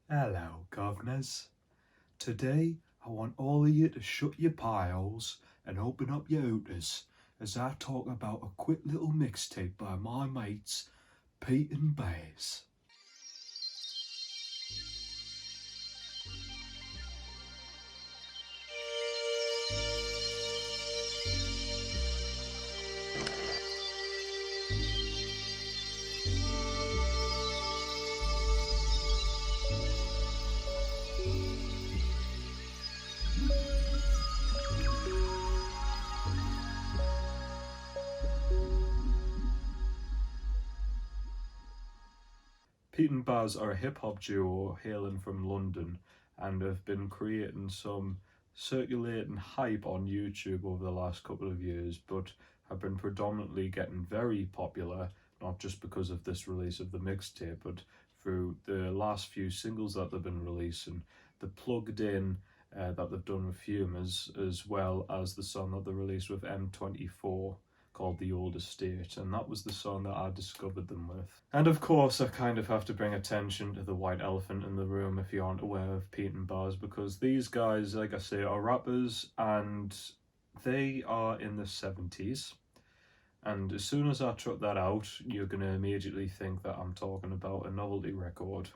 Hello, governors. Today, I want all of you to shut your pie holes and open up your hooters as I talk about a quick little mixtape by my mates, Pete and Bas. Pete and Bas are a hip-hop duo hailing from London and have been creating some circulating hype on YouTube over the last couple of years, but have been predominantly getting very popular, not just because of this release of the mixtape, but through the last few singles that they've been releasing, the plugged in that they've done with Fume, as well as the song that they released with M24 called The Old Estate, and that was the song that I discovered them with. And of course, I kind of have to bring attention to the white elephant in the room if you aren't aware of Pete and Bas, because these guys, like I say, are rappers and they are in the 70s. And as soon as I chuck that out, you're going to immediately think that I'm talking about a novelty record.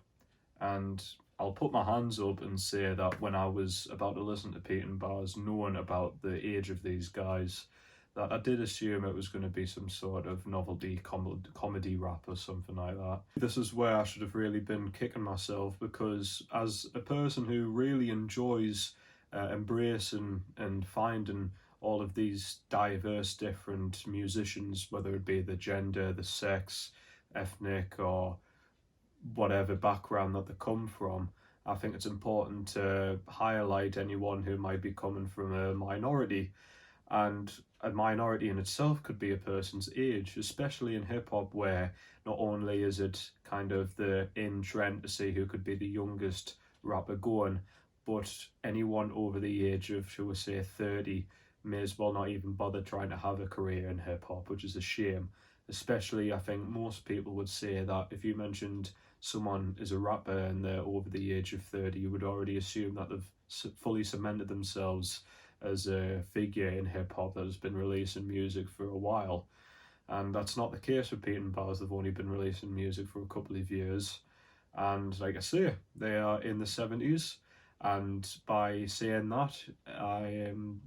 And I'll put my hands up and say that when I was about to listen to Pete and Bas, knowing about the age of these guys, that I did assume it was going to be some sort of novelty comedy rap or something like that. This is where I should have really been kicking myself, because as a person who really enjoys embracing and finding all of these diverse different musicians, whether it be the gender, the sex, ethnic, or whatever background that they come from, I think it's important to highlight anyone who might be coming from a minority. And a minority in itself could be a person's age, especially in hip hop, where not only is it kind of the in trend to see who could be the youngest rapper going, but anyone over the age of, shall we say, 30 may as well not even bother trying to have a career in hip hop, which is a shame. Especially, I think most people would say that if you mentioned someone is a rapper and they're over the age of 30, you would already assume that they've fully cemented themselves as a figure in hip-hop that has been releasing music for a while. And that's not the case with Pete and Bas. They've only been releasing music for a couple of years. And like I say, they are in the 70s. And by saying that,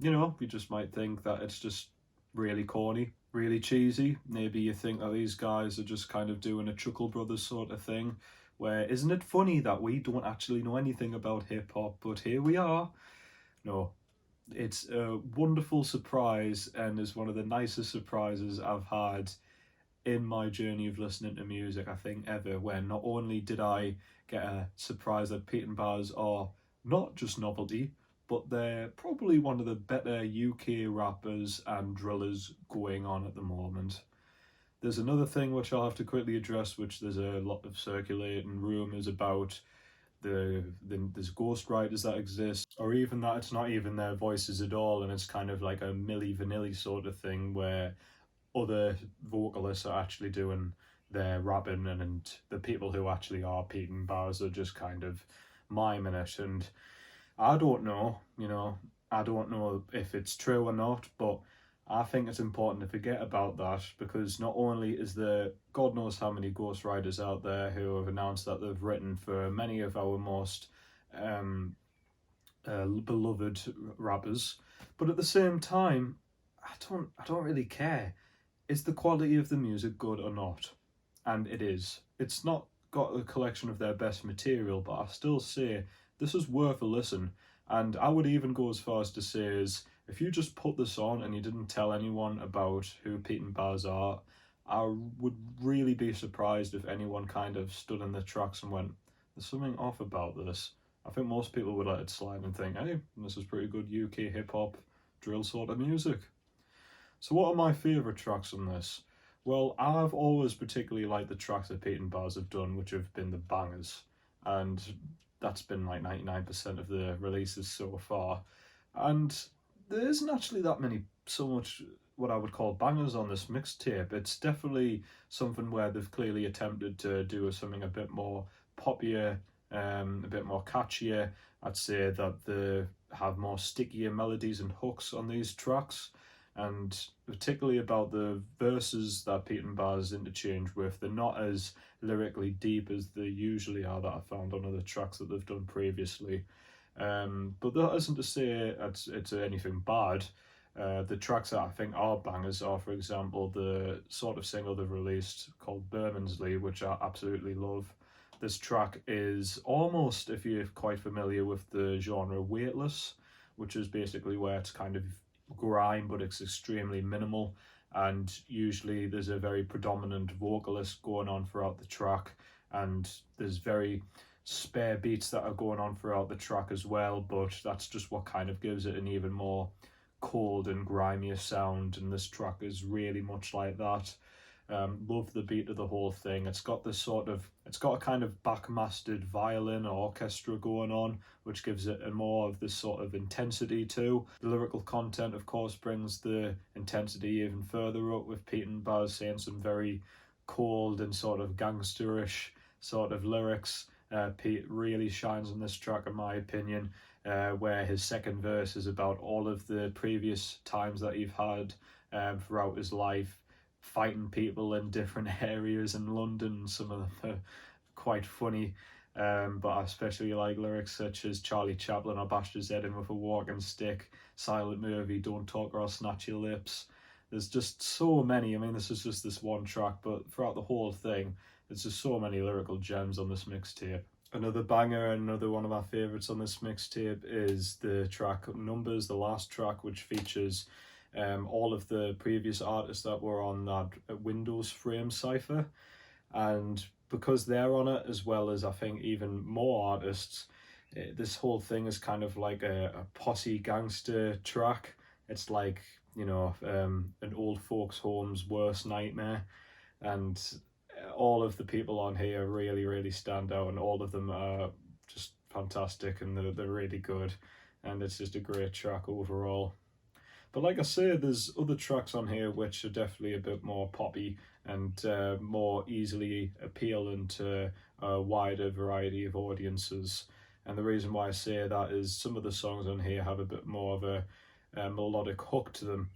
you just might think that it's just really corny, really cheesy. Maybe you think that these guys are just kind of doing a Chuckle Brothers sort of thing, where isn't it funny that we don't actually know anything about hip-hop, but here we are. No, it's a wonderful surprise and is one of the nicest surprises I've had in my journey of listening to music, I think, ever, when not only did I get a surprise that Pete and Bas are not just novelty, but they're probably one of the better UK rappers and drillers going on at the moment. There's another thing which I'll have to quickly address, which there's a lot of circulating rumours about. There's ghostwriters that exist, or even that it's not even their voices at all, and it's kind of like a Milli Vanilli sort of thing where other vocalists are actually doing their rapping, and the people who actually are Pete and Bas are just kind of miming it. And I don't know, I don't know if it's true or not, but I think it's important to forget about that, because not only is there God knows how many ghostwriters out there who have announced that they've written for many of our most beloved rappers, but at the same time, I don't really care. Is the quality of the music good or not? And it is. It's not got a collection of their best material, but I still say this is worth a listen. And I would even go as far as to say is, if you just put this on and you didn't tell anyone about who Pete and Bas are, I would really be surprised if anyone kind of stood in their tracks and went, there's something off about this. I think most people would let it slide and think, hey, this is pretty good UK hip-hop drill sort of music. So what are my favourite tracks on this? Well, I've always particularly liked the tracks that Pete and Bas have done, which have been the bangers. And that's been like 99% of the releases so far. And there isn't actually that many, so much what I would call bangers on this mixtape. It's definitely something where they've clearly attempted to do something a bit more poppier a bit more catchier. I'd say that they have more stickier melodies and hooks on these tracks, and particularly about the verses that Pete and Bas interchange with, they're not as lyrically deep as they usually are that I found on other tracks that they've done previously. But that isn't to say it's anything bad. The tracks that I think are bangers are, for example, the sort of single they've released called Bermondsey, which I absolutely love. This track is almost, if you're quite familiar with the genre, weightless, which is basically where it's kind of grime, but it's extremely minimal, and usually there's a very predominant vocalist going on throughout the track, and there's very spare beats that are going on throughout the track as well, but that's just what kind of gives it an even more cold and grimier sound, and this track is really much like that. Love the beat of the whole thing. It's got a kind of backmastered violin or orchestra going on, which gives it a more of this sort of intensity too. The lyrical content, of course, brings the intensity even further up, with Pete and Bas saying some very cold and sort of gangsterish sort of lyrics. Pete really shines on this track, in my opinion, where his second verse is about all of the previous times that he's had throughout his life, fighting people in different areas in London. Some of them are quite funny, but I especially like lyrics such as Charlie Chaplin, I bashed his head in with a walking stick, Silent Movie, Don't Talk or I'll Snatch Your Lips. There's just so many. I mean, this is just this one track, but throughout the whole thing, there's just so many lyrical gems on this mixtape. Another banger, another one of my favourites on this mixtape is the track Numbers, the last track, which features all of the previous artists that were on that Windows Frame cypher, and because they're on it, as well as I think even more artists, this whole thing is kind of like a posse gangster track. It's like, you know, an old folks home's worst nightmare, and all of the people on here really stand out, and all of them are just fantastic, and they're really good, and it's just a great track overall. But like I say, there's other tracks on here which are definitely a bit more poppy and more easily appealing to a wider variety of audiences. And the reason why I say that is some of the songs on here have a bit more of a melodic hook to them.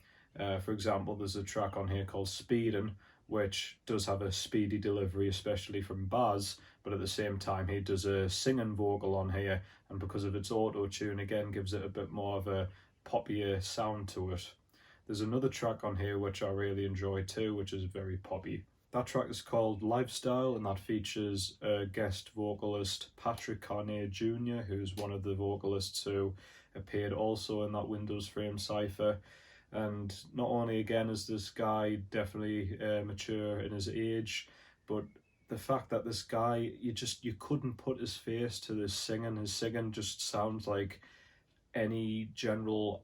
For example, there's a track on here called Speedin', which does have a speedy delivery, especially from Bas, but at the same time he does a singing vocal on here, and because of its auto-tune, again, gives it a bit more of a poppier sound to it. There's another track on here which I really enjoy too, which is very poppy. That track is called Lifestyle, and that features a guest vocalist, Patrick Carnet Jr., who's one of the vocalists who appeared also in that Windows Frame cypher. And not only again is this guy definitely mature in his age, but the fact that this guy, you couldn't put his face to this singing. His singing just sounds like any general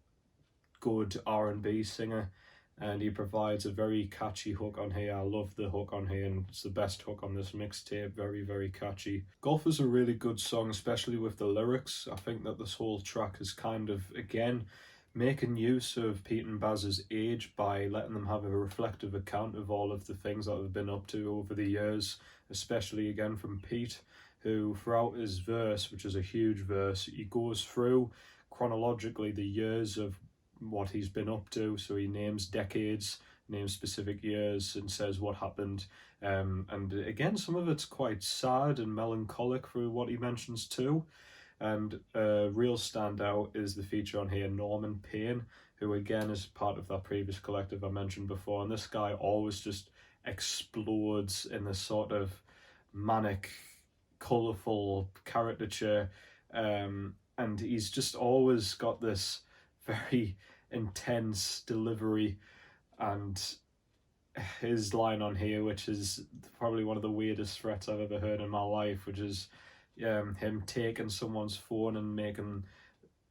good R&B singer, and he provides a very catchy hook on here. I love the hook on here, and it's the best hook on this mixtape. Very catchy. Golf is a really good song, especially with the lyrics. I think that this whole track is kind of, again, making use of Pete and Bas's age by letting them have a reflective account of all of the things that they've been up to over the years, especially again from Pete, who throughout his verse, which is a huge verse, he goes through chronologically the years of what he's been up to. So he names decades, names specific years, and says what happened. And again, some of it's quite sad and melancholic through what he mentions too. And a real standout is the feature on here, Norman Payne, who again is part of that previous collective I mentioned before. And this guy always just explodes in this sort of manic, colourful caricature. And he's just always got this very intense delivery, and his line on here, which is probably one of the weirdest threats I've ever heard in my life, which is him taking someone's phone and making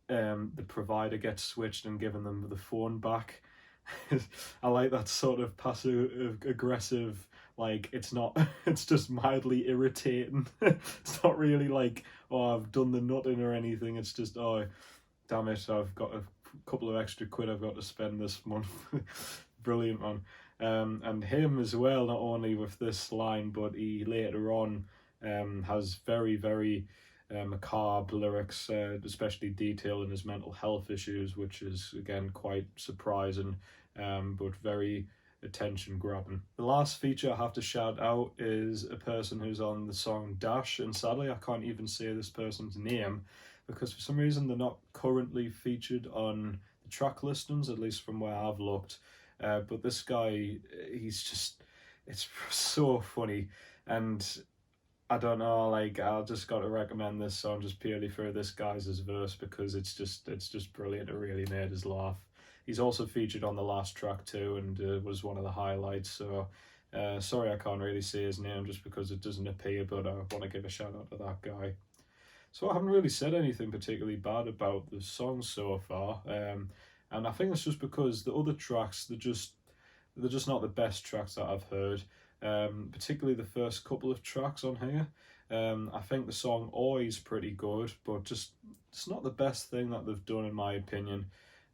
the provider get switched and giving them the phone back. I like that sort of passive aggressive, like it's just mildly irritating. It's not really like, oh, I've done the nutting or anything. It's just, oh, damn it, I've got a couple of extra quid I've got to spend this month. Brilliant, man. And him as well, not only with this line, but he later on has very macabre lyrics, especially detailing his mental health issues, which is again quite surprising, but very attention grabbing. The last feature I have to shout out is a person who's on the song Dash, and sadly I can't even say this person's name because for some reason they're not currently featured on the track listings, at least from where I've looked. But this guy, it's so funny, and I don't know, like I just got to recommend this song just purely for this guy's verse because it's just brilliant. It really made us laugh. He's also featured on the last track too, and was one of the highlights. So sorry I can't really say his name just because it doesn't appear, but I want to give a shout out to that guy. So I haven't really said anything particularly bad about the song so far, and I think it's just because the other tracks they're just not the best tracks that I've heard. Particularly the first couple of tracks on here. I think the song Always pretty good, but just it's not the best thing that they've done in my opinion.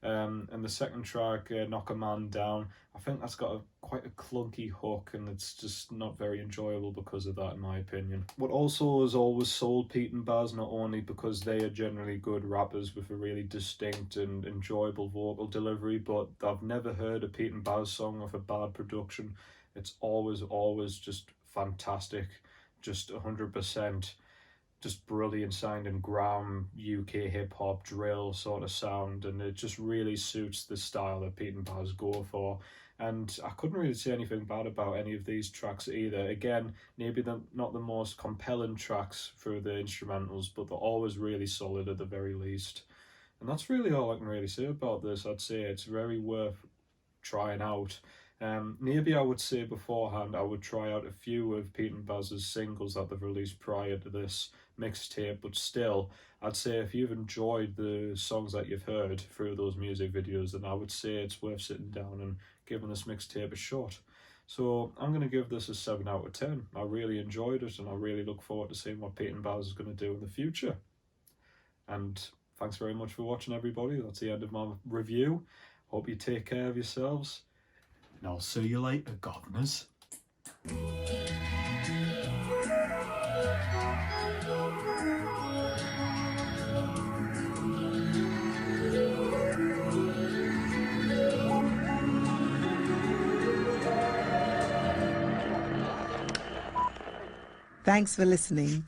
And the second track, Knock a Man Down, I think that's got quite a clunky hook and it's just not very enjoyable because of that in my opinion. What also has always sold Pete and Bas, not only because they are generally good rappers with a really distinct and enjoyable vocal delivery, but I've never heard a Pete and Bas song with a bad production. It's always just fantastic, just 100%. Just brilliant sounding grime UK hip hop drill sort of sound, and it just really suits the style that Pete and Bas go for. And I couldn't really say anything bad about any of these tracks either. Again, maybe they're not the most compelling tracks through the instrumentals, but they're always really solid at the very least. And that's really all I can really say about this. I'd say it's very worth trying out. Maybe I would say beforehand I would try out a few of Pete and Bas's singles that they've released prior to this mixtape, but still I'd say if you've enjoyed the songs that you've heard through those music videos, then I would say it's worth sitting down and giving this mixtape a shot. So I'm going to give this a 7 out of 10. I really enjoyed it and I really look forward to seeing what Pete and Bas is going to do in the future. And thanks very much for watching, everybody. That's the end of my review. Hope you take care of yourselves. And I'll see you later, governors. Thanks for listening.